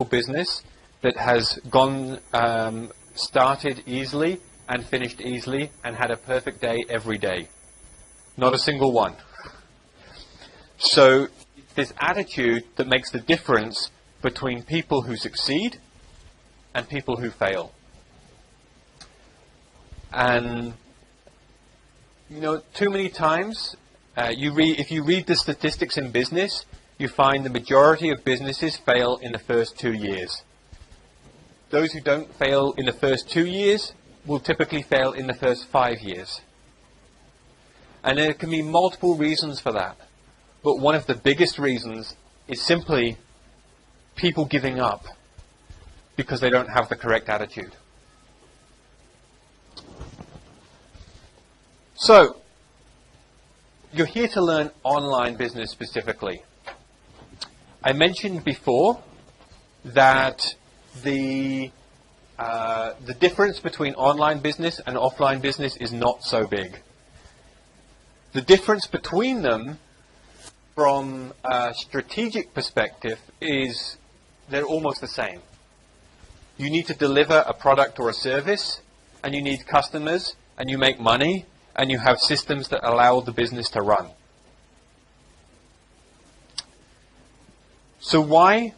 business that has gone, started easily and finished easily and had a perfect day every day? Not a single one. So this attitude that makes the difference between people who succeed and people who fail. And you know, too many times, if you read the statistics in business, you find the majority of businesses fail in the first 2 years. Those who don't fail in the first 2 years will typically fail in the first 5 years. And there can be multiple reasons for that. But one of the biggest reasons is simply people giving up because they don't have the correct attitude. So, you're here to learn online business specifically. I mentioned before that the difference between online business and offline business is not so big. The difference between them from a strategic perspective is they're almost the same. You need to deliver a product or a service, and you need customers, and you make money, and you have systems that allow the business to run. So why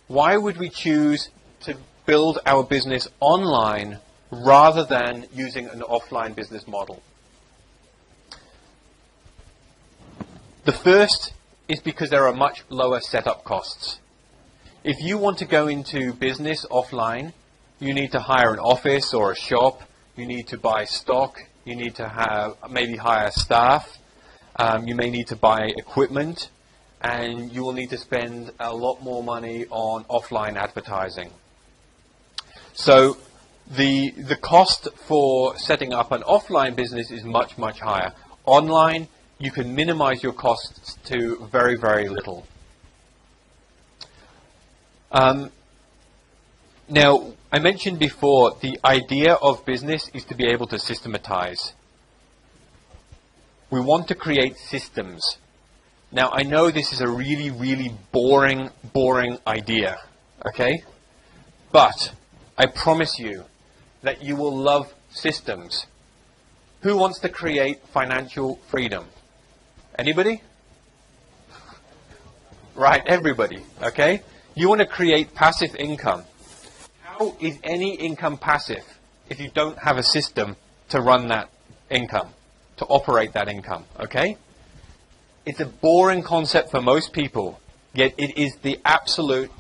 would we choose to build our business online rather than using an offline business model? The first is because there are much lower setup costs. If you want to go into business offline, you need to hire an office or a shop, you need to buy stock, you need to maybe hire staff, you may need to buy equipment, and you will need to spend a lot more money on offline advertising. So the cost for setting up an offline business is much, much higher. Online, you can minimize your costs to very, very little. Now, I mentioned before, the idea of business is to be able to systematize. We want to create systems. Now, I know this is a really, really boring idea, okay? But I promise you that you will love systems. Who wants to create financial freedom? Anybody? Right, everybody, okay? You want to create passive income. How is any income passive if you don't have a system to run that income, to operate that income, okay? It's a boring concept for most people, yet it is the absolute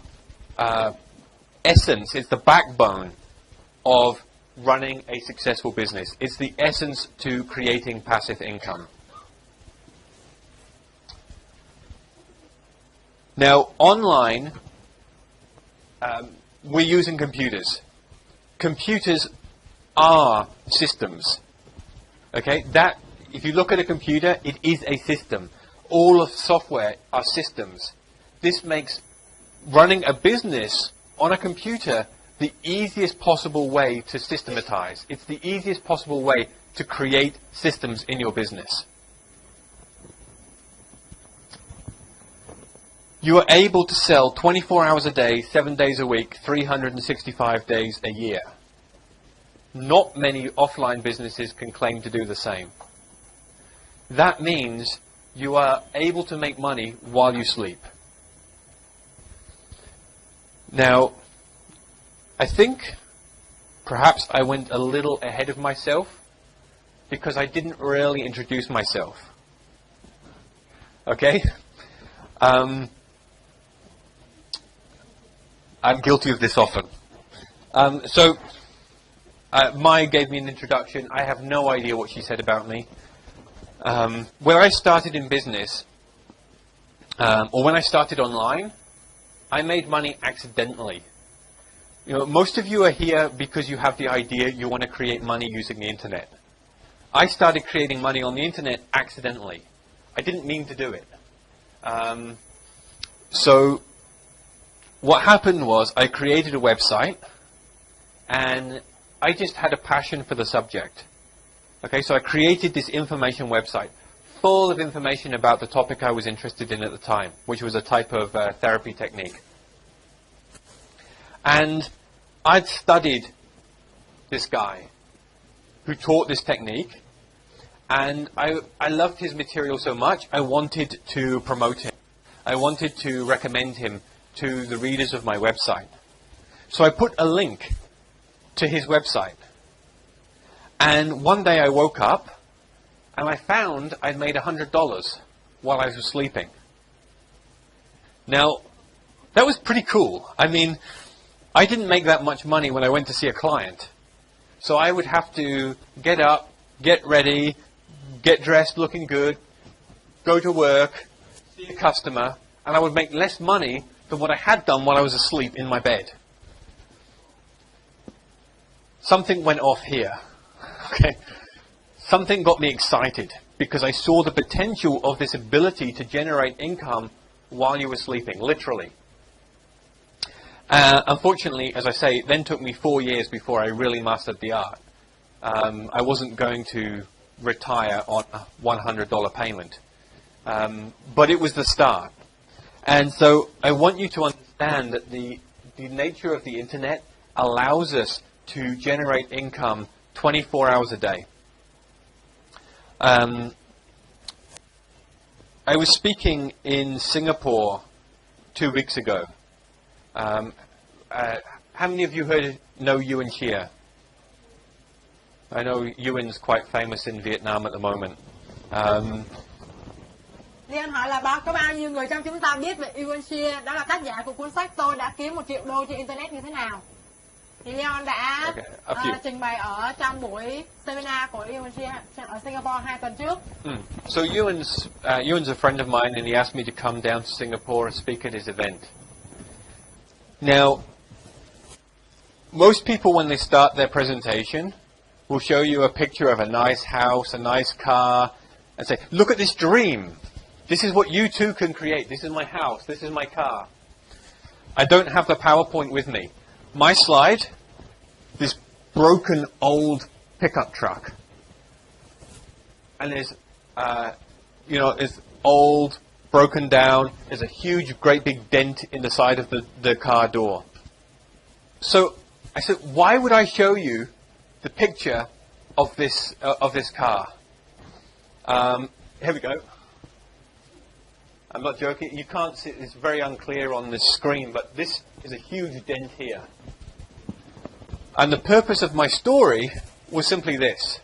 essence, it's the backbone of running a successful business. It's the essence to creating passive income. Now, online, we're using computers. Computers are systems. Okay, if you look at a computer, it is a system. All of software are systems. This makes running a business on a computer the easiest possible way to systematize. It's the easiest possible way to create systems in your business. You are able to sell 24 hours a day, 7 days a week, 365 days a year. Not many offline businesses can claim to do the same. That means you are able to make money while you sleep. Now, I think perhaps I went a little ahead of myself because I didn't really introduce myself. Okay? I'm guilty of this often. Maya gave me an introduction. I have no idea what she said about me. When I started in business, or when I started online, I made money accidentally. You know, most of you are here because you have the idea you want to create money using the internet. I started creating money on the internet accidentally. I didn't mean to do it. So what happened was I created a website and I just had a passion for the subject. Okay, so I created this information website full of information about the topic I was interested in at the time, which was a type of therapy technique. And I'd studied this guy who taught this technique, and I loved his material so much, I wanted to promote him. I wanted to recommend him to the readers of my website. So I put a link to his website. And one day I woke up and I found I'd made $100 while I was sleeping. Now, that was pretty cool. I mean, I didn't make that much money when I went to see a client. So I would have to get up, get ready, get dressed looking good, go to work, see a customer, and I would make less money than what I had done while I was asleep in my bed. Something went off here. Okay, something got me excited because I saw the potential of this ability to generate income while you were sleeping, literally. Unfortunately, as I say, it then took me 4 years before I really mastered the art. I wasn't going to retire on a $100 payment, but it was the start. And so I want you to understand that the nature of the internet allows us to generate income 24 hours a day. I was speaking in Singapore 2 weeks ago. How many of you know Yuan Chia? I know Yuan's quite famous in Vietnam at the moment. Leon hỏi là có bao nhiêu người trong chúng ta biết về Yuan Chia, đó là tác giả của cuốn sách Tôi đã kiếm $1 triệu trên Internet như thế nào. Thì Leon đã trình bày ở trong buổi seminar của Yuan Chia ở Singapore 2 tuần trước. So Yuan's a friend of mine, and he asked me to come down to Singapore and speak at his event. Now, most people when they start their presentation will show you a picture of a nice house, a nice car, and say, look at this dream. This is what you too can create. This is my house. This is my car. I don't have the PowerPoint with me. My slide, this broken old pickup truck. And there's, it's old, broken down. There's a huge, great big dent in the side of the car door. So I said, why would I show you the picture of this car? Here we go. I'm not joking. You can't see, it's very unclear on this screen, but this is a huge dent here. And the purpose of my story was simply this.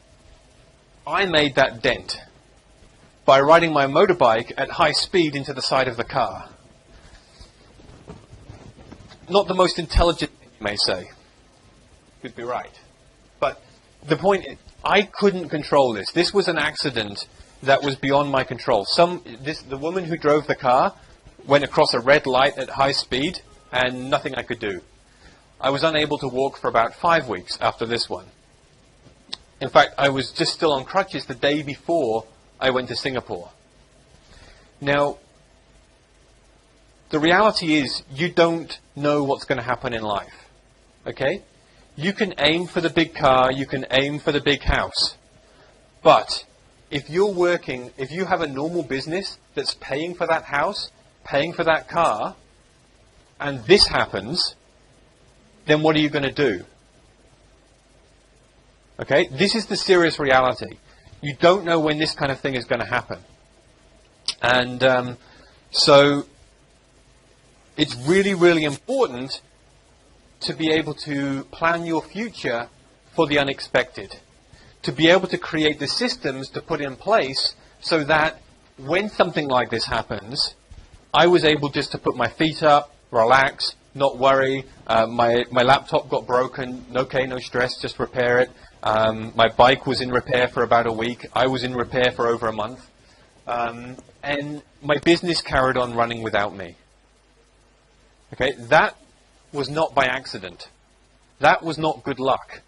I made that dent by riding my motorbike at high speed into the side of the car. Not the most intelligent thing, you may say. Could be right. But the point is, I couldn't control this. This was an accident that was beyond my control. The woman who drove the car went across a red light at high speed, and nothing I could do. I was unable to walk for about 5 weeks after this one. In fact, I was just still on crutches the day before I went to Singapore. Now, the reality is you don't know what's going to happen in life. Okay? You can aim for the big car, you can aim for the big house. But if you have a normal business that's paying for that house, paying for that car, and this happens, then what are you going to do? Okay, this is the serious reality. You don't know when this kind of thing is going to happen. And so it's really, really important to be able to plan your future for the unexpected. To be able to create the systems to put in place so that when something like this happens, I was able just to put my feet up, relax, not worry. My laptop got broken. Okay, no stress, just repair it. My bike was in repair for about a week. I was in repair for over a month. And my business carried on running without me. Okay, that was not by accident. That was not good luck.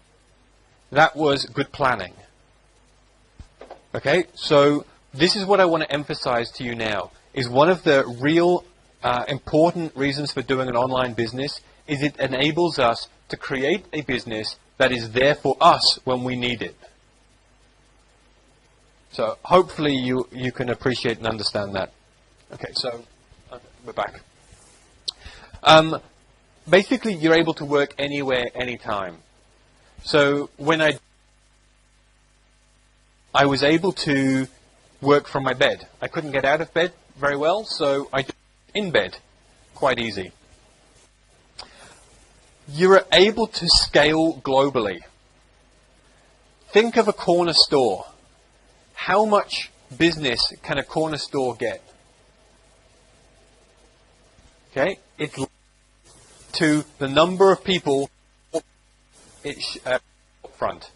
That was good planning. Okay, so this is what I want to emphasize to you now, is one of the real important reasons for doing an online business is it enables us to create a business that is there for us when we need it. So hopefully you can appreciate and understand that. Okay, so we're back. basically you're able to work anywhere, anytime. So when I was able to work from my bed. I couldn't get out of bed very well, so I did in bed. Quite easy. You're able to scale globally. Think of a corner store. How much business can a corner store get? Okay, it's to the number of people up front.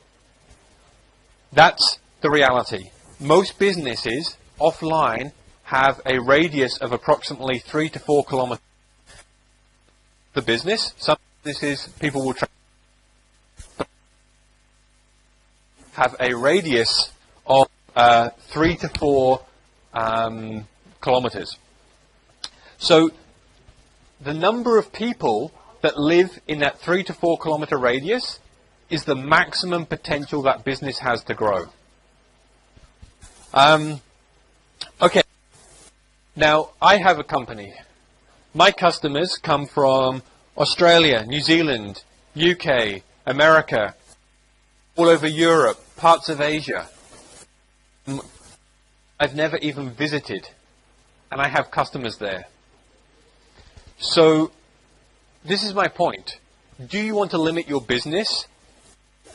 That's the reality. Most businesses offline have a radius of approximately 3 to 4 kilometers. The business, some businesses, people will have a radius of 3 to 4 kilometers. So the number of people that live in that 3 to 4 kilometer radius is the maximum potential that business has to grow. Okay, now I have a company. My customers come from Australia, New Zealand, UK, America, all over Europe, parts of Asia. I've never even visited, and I have customers there. So this is my point. Do you want to limit your business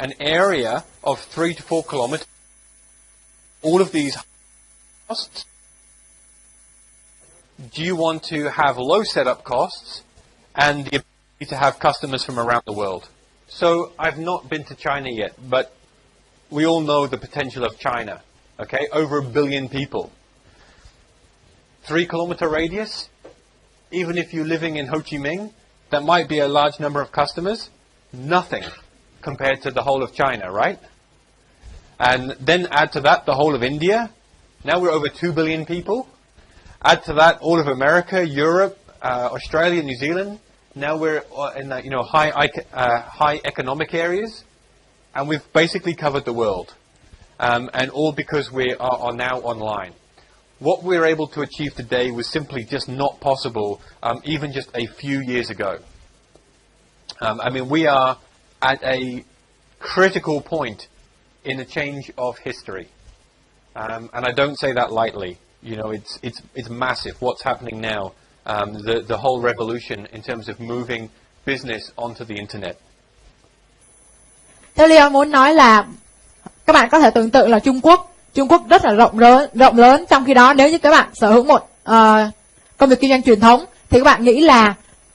an area of 3 to 4 kilometers? All of these costs? Do you want to have low setup costs and the ability to have customers from around the world? So I've not been to China yet, but we all know the potential of China. Okay, over 1 billion people. 3 kilometer radius, even if you're living in Ho Chi Minh, that might be a large number of customers. Nothing compared to the whole of China, right? And then add to that the whole of India. Now we're over 2 billion people. Add to that all of America, Europe, Australia, New Zealand. Now we're in the, high economic areas, and we've basically covered the world. And all because we are now online. What we're able to achieve today was simply just not possible, even just a few years ago. We are at a critical point in the change of history, and I don't say that lightly. It's massive what's happening now. The whole revolution in terms of moving business onto the internet. Theo Leon muốn nói là các bạn có thể tưởng tượng là Trung Quốc rất là rộng lớn. Trong khi đó nếu như các bạn sở hữu một công việc kinh doanh truyền thống thì các bạn nghĩ là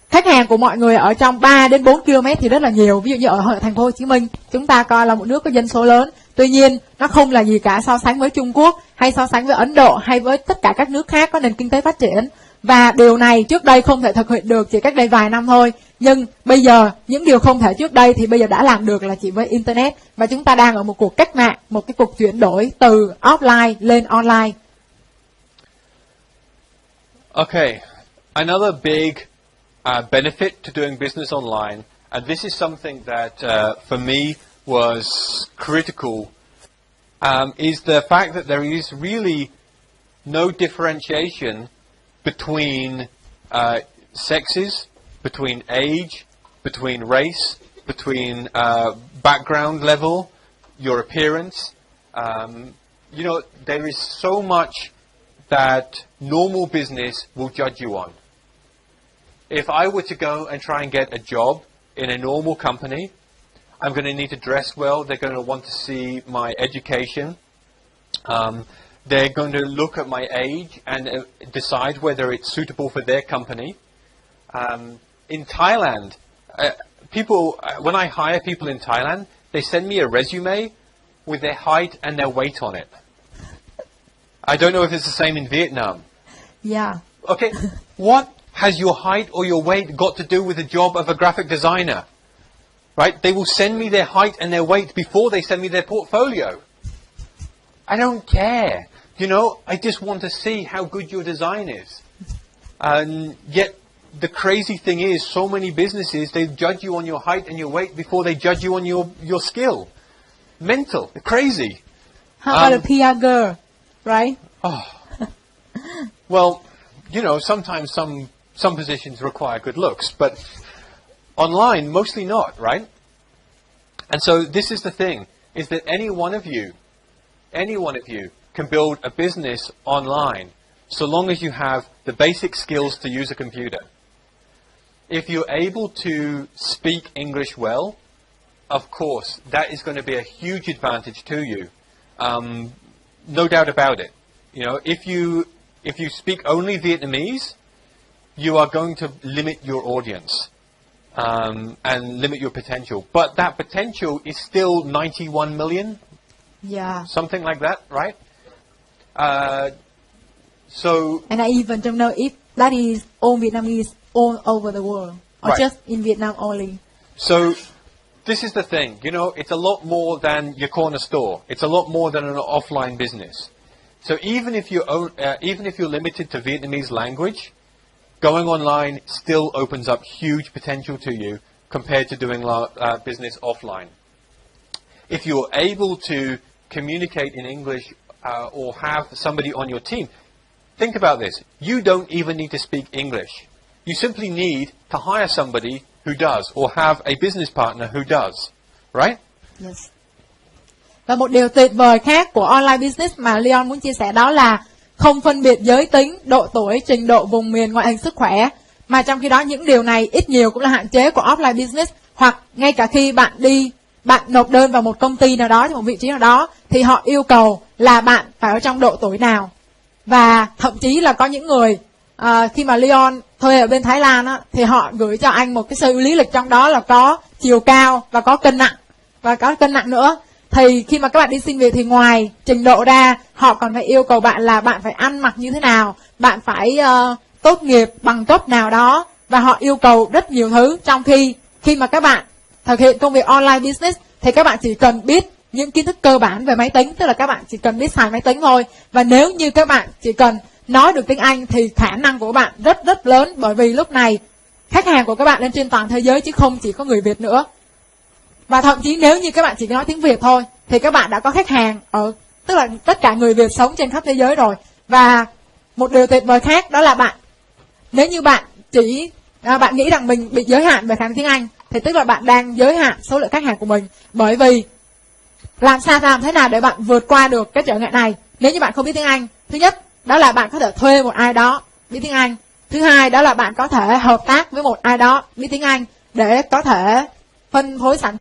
khách hàng của mọi người ở trong 3 đến 4 km thì rất là nhiều. Ví dụ như ở thành phố Hồ Chí Minh, chúng ta coi là một nước có dân số lớn. Tuy nhiên, nó không là gì cả so sánh với Trung Quốc hay so sánh với Ấn Độ hay với tất cả các nước khác có nền kinh tế phát triển. Và điều này trước đây không thể thực hiện được chỉ cách đây vài năm thôi. Nhưng bây giờ, những điều không thể trước đây thì bây giờ đã làm được là chỉ với Internet. Và chúng ta đang ở một cuộc cách mạng, một cái cuộc chuyển đổi từ offline lên online. Okay, another big benefit to doing business online, and this is something that for me was critical, is the fact that there is really no differentiation between sexes, between age, between race, between background level, your appearance. There is so much that normal business will judge you on. If I were to go and try and get a job in a normal company, I'm going to need to dress well. They're going to want to see my education. They're going to look at my age and decide whether it's suitable for their company. In Thailand, when I hire people in Thailand, they send me a resume with their height and their weight on it. I don't know if it's the same in Vietnam. Yeah. Okay, what has your height or your weight got to do with the job of a graphic designer? Right? They will send me their height and their weight before they send me their portfolio. I don't care. I just want to see how good your design is. And yet, the crazy thing is, so many businesses, they judge you on your height and your weight before they judge you on your skill. Mental. Crazy. How about a PR girl, right? Oh. Well, sometimes some positions require good looks, but Online, mostly not, right? And so this is the thing, is that any one of you can build a business online so long as you have the basic skills to use a computer. If you're able to speak English well, of course, that is going to be a huge advantage to you. No doubt about it. You know, if you speak only Vietnamese, you are going to limit your audience and limit your potential. But that potential is still 91 million. Yeah. Something like that, right? So. And I even don't know if that is all Vietnamese all over the world or right. just in Vietnam only. So. This is the thing, you know, it's a lot more than your corner store. It's a lot more than an offline business. So even if you're limited to Vietnamese language, going online still opens up huge potential to you compared to doing business offline. If you're able to communicate in English or have somebody on your team, think about this. You don't even need to speak English. You simply need to hire somebody who does, or have a business partner who does, right? Yes. Và một điều tuyệt vời khác của online business mà Leon muốn chia sẻ đó là không phân biệt giới tính, độ tuổi, trình độ, vùng miền, ngoại hình, sức khỏe. Mà trong khi đó những điều này ít nhiều cũng là hạn chế của offline business. Hoặc ngay cả khi bạn nộp đơn vào một công ty nào đó, một vị trí nào đó, thì họ yêu cầu là bạn phải ở trong độ tuổi nào. Và thậm chí là có những người khi mà Leon thuê ở bên Thái Lan á, thì họ gửi cho anh một cái sơ lý lịch, trong đó là có chiều cao và có cân nặng nữa. Thì khi mà các bạn đi xin việc thì ngoài trình độ ra, họ còn phải yêu cầu bạn là bạn phải ăn mặc như thế nào, bạn phải tốt nghiệp bằng cấp nào đó, và họ yêu cầu rất nhiều thứ. Trong khi mà các bạn thực hiện công việc online business thì các bạn chỉ cần biết những kiến thức cơ bản về máy tính, tức là các bạn chỉ cần biết xài máy tính thôi. Và nếu như các bạn chỉ cần nói được tiếng Anh thì khả năng của bạn rất rất lớn, bởi vì lúc này khách hàng của các bạn lên trên toàn thế giới chứ không chỉ có người Việt nữa. Và thậm chí nếu như các bạn chỉ nói tiếng Việt thôi thì các bạn đã có khách hàng tức là tất cả người Việt sống trên khắp thế giới rồi. Và một điều tuyệt vời khác đó là nếu như bạn nghĩ rằng mình bị giới hạn về khả năng tiếng Anh thì tức là bạn đang giới hạn số lượng khách hàng của mình. Bởi vì làm thế nào để bạn vượt qua được cái trở ngại này? Nếu như bạn không biết tiếng Anh, thứ nhất đó là bạn có thể thuê một ai đó biết tiếng Anh. Thứ hai đó là bạn có thể hợp tác với một ai đó biết tiếng Anh để có thể phân phối sản